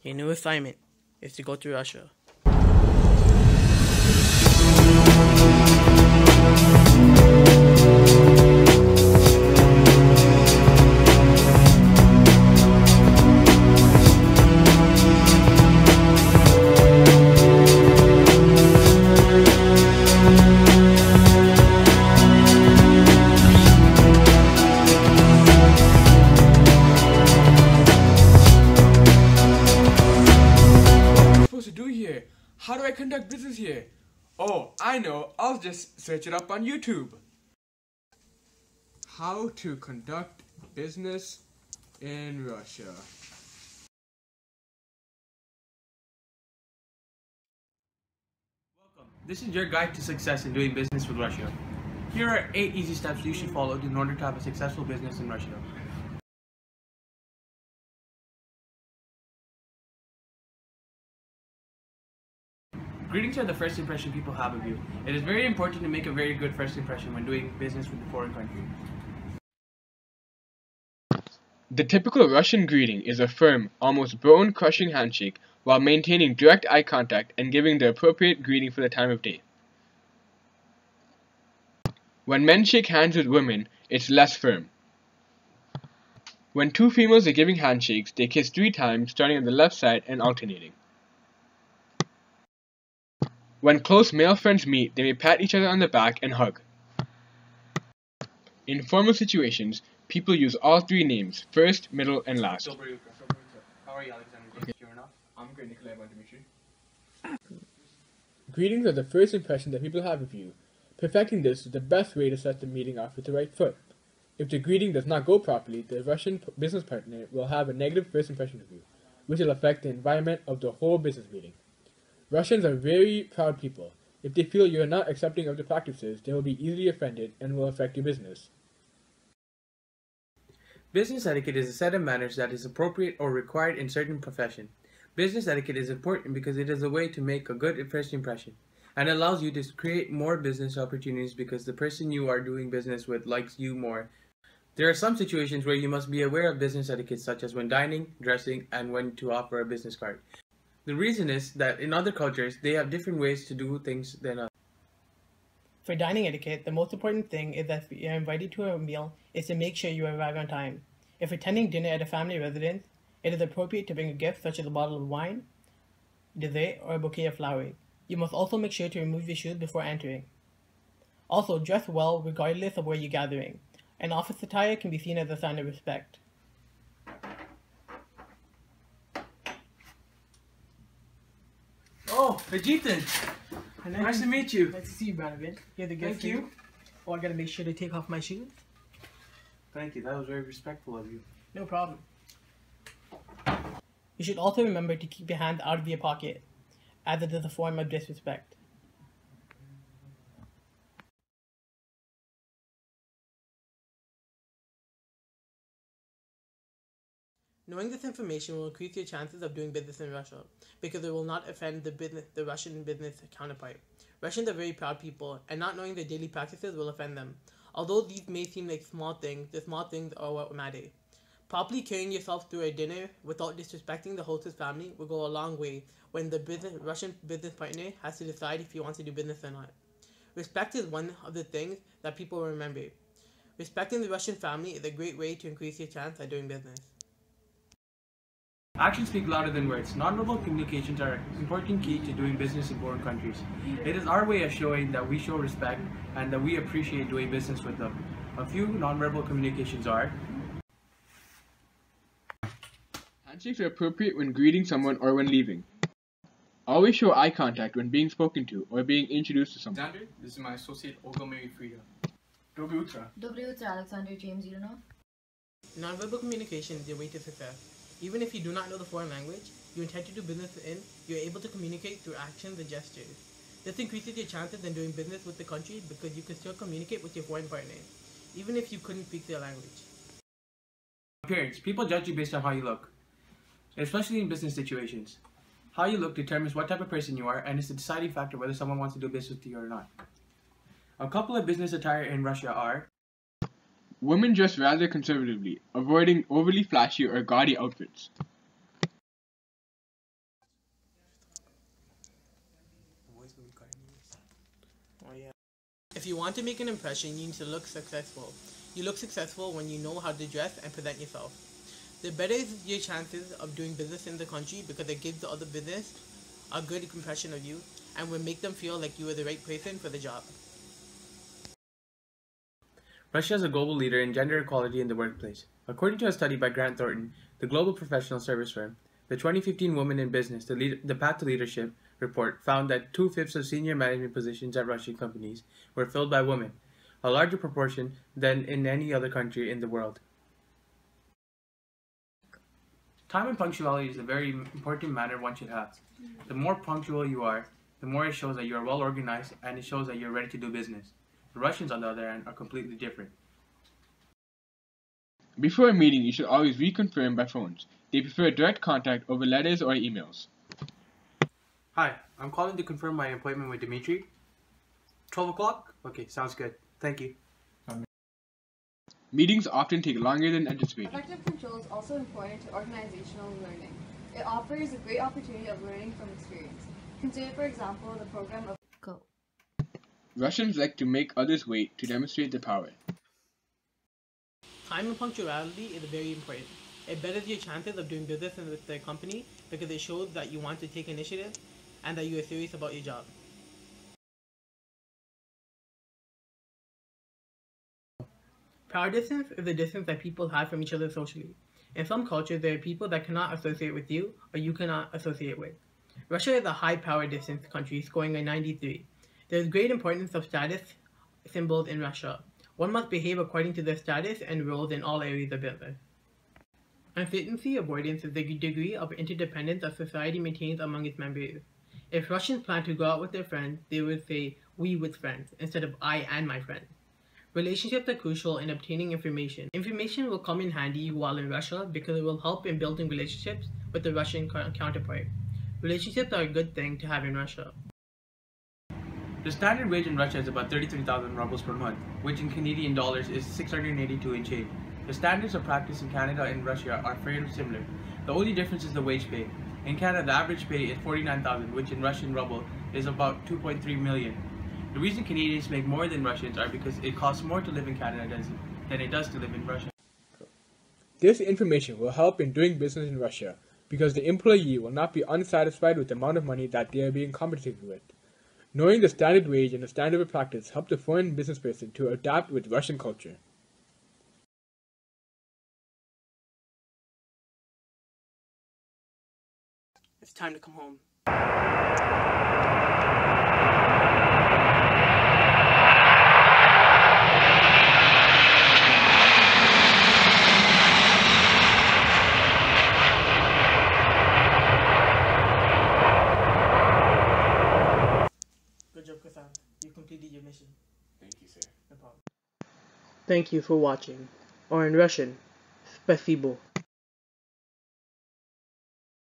Your new assignment is to go to Russia. How do I conduct business here? Oh, I know. I'll just search it up on YouTube. How to conduct business in Russia. Welcome. This is your guide to success in doing business with Russia. Here are 8 easy steps you should follow in order to have a successful business in Russia. Greetings are the first impression people have of you. It is very important to make a very good first impression when doing business with a foreign country. The typical Russian greeting is a firm, almost bone-crushing handshake while maintaining direct eye contact and giving the appropriate greeting for the time of day. When men shake hands with women, it's less firm. When two females are giving handshakes, they kiss 3 times, starting on the left side and alternating. When close male friends meet, they may pat each other on the back and hug. In formal situations, people use all 3 names, first, middle, and last. How are you, Alexander? Okay. I'm great, Nikolai Dimitri. Greetings are the first impression that people have of you. Perfecting this is the best way to set the meeting off with the right foot. If the greeting does not go properly, the Russian business partner will have a negative first impression of you, which will affect the environment of the whole business meeting. Russians are very proud people. If they feel you are not accepting of the practices, they will be easily offended and will affect your business. Business etiquette is a set of manners that is appropriate or required in certain profession. Business etiquette is important because it is a way to make a good first impression and allows you to create more business opportunities because the person you are doing business with likes you more. There are some situations where you must be aware of business etiquette, such as when dining, dressing, and when to offer a business card. The reason is that in other cultures, they have different ways to do things than us. For dining etiquette, the most important thing is that if you are invited to a meal is to make sure you arrive on time. If attending dinner at a family residence, it is appropriate to bring a gift such as a bottle of wine, dessert, or a bouquet of flowers. You must also make sure to remove your shoes before entering. Also, dress well regardless of where you're gathering. An office attire can be seen as a sign of respect. Oh, Vegeta! Nice to meet you. Nice to see you, Brandon. Here's the gift. Thank you. Oh, I gotta make sure to take off my shoes. Thank you, that was very respectful of you. No problem. You should also remember to keep your hands out of your pocket, as it is a form of disrespect. Knowing this information will increase your chances of doing business in Russia, because it will not offend the Russian business counterpart. Russians are very proud people, and not knowing their daily practices will offend them. Although these may seem like small things, the small things are what matter. Properly carrying yourself through a dinner without disrespecting the host's family will go a long way when the Russian business partner has to decide if he wants to do business or not. Respect is one of the things that people will remember. Respecting the Russian family is a great way to increase your chance at doing business. Actions speak louder than words. Nonverbal communications are an important key to doing business in foreign countries. It is our way of showing that we show respect and that we appreciate doing business with them. A few nonverbal communications are: Handshakes are appropriate when greeting someone or when leaving. Always show eye contact when being spoken to or being introduced to someone. Alexander, this is my associate Olga Mary Frida. Dobry Utra. Dobry Utra, Alexander James Uranov. Nonverbal communication is your way to success. Even if you do not know the foreign language you intend to do business in, you are able to communicate through actions and gestures. This increases your chances in doing business with the country because you can still communicate with your foreign partner, even if you couldn't speak their language. Appearance. People judge you based on how you look, especially in business situations. How you look determines what type of person you are and is the deciding factor whether someone wants to do business with you or not. A couple of business attire in Russia are: Women dress rather conservatively, avoiding overly flashy or gaudy outfits. If you want to make an impression, you need to look successful. You look successful when you know how to dress and present yourself. The better is your chances of doing business in the country because it gives the other business a good impression of you and will make them feel like you are the right person for the job. Russia is a global leader in gender equality in the workplace. According to a study by Grant Thornton, the global professional service firm, the 2015 Women in Business, the Path to Leadership report found that 2/5 of senior management positions at Russian companies were filled by women, a larger proportion than in any other country in the world. Time and punctuality is a very important matter one should have. The more punctual you are, the more it shows that you are well organized and it shows that you're ready to do business. The Russians, on the other hand, are completely different. Before a meeting, you should always reconfirm by phones. They prefer direct contact over letters or emails. Hi, I'm calling to confirm my appointment with Dimitri. 12 o'clock? Okay, sounds good. Thank you. Meetings often take longer than anticipated. Effective control is also important to organizational learning. It offers a great opportunity of learning from experience. Consider, for example, the program of Go. Russians like to make others wait to demonstrate their power. Time and punctuality is very important. It betters your chances of doing business with the company because it shows that you want to take initiative and that you are serious about your job. Power distance is the distance that people have from each other socially. In some cultures, there are people that cannot associate with you or you cannot associate with. Russia is a high power distance country, scoring a 93. There is great importance of status symbols in Russia. One must behave according to their status and roles in all areas of business. Uncertainty avoidance is the degree of interdependence a society maintains among its members. If Russians plan to go out with their friends, they would say, "we with friends," instead of "I and my friends." Relationships are crucial in obtaining information. Information will come in handy while in Russia because it will help in building relationships with the Russian counterpart. Relationships are a good thing to have in Russia. The standard wage in Russia is about 33,000 rubles per month, which in Canadian dollars is 682 and change. The standards of practice in Canada and Russia are fairly similar. The only difference is the wage pay. In Canada, the average pay is 49,000, which in Russian ruble is about 2.3 million. The reason Canadians make more than Russians are because it costs more to live in Canada than it does to live in Russia. This information will help in doing business in Russia because the employee will not be unsatisfied with the amount of money that they are being compensated with. Knowing the standard wage and the standard of practice help the foreign business person to adapt with Russian culture. It's time to come home. Good job, Kasan. You completed your mission. Thank you, sir. No problem. Thank you for watching. Or in Russian, Spasibo.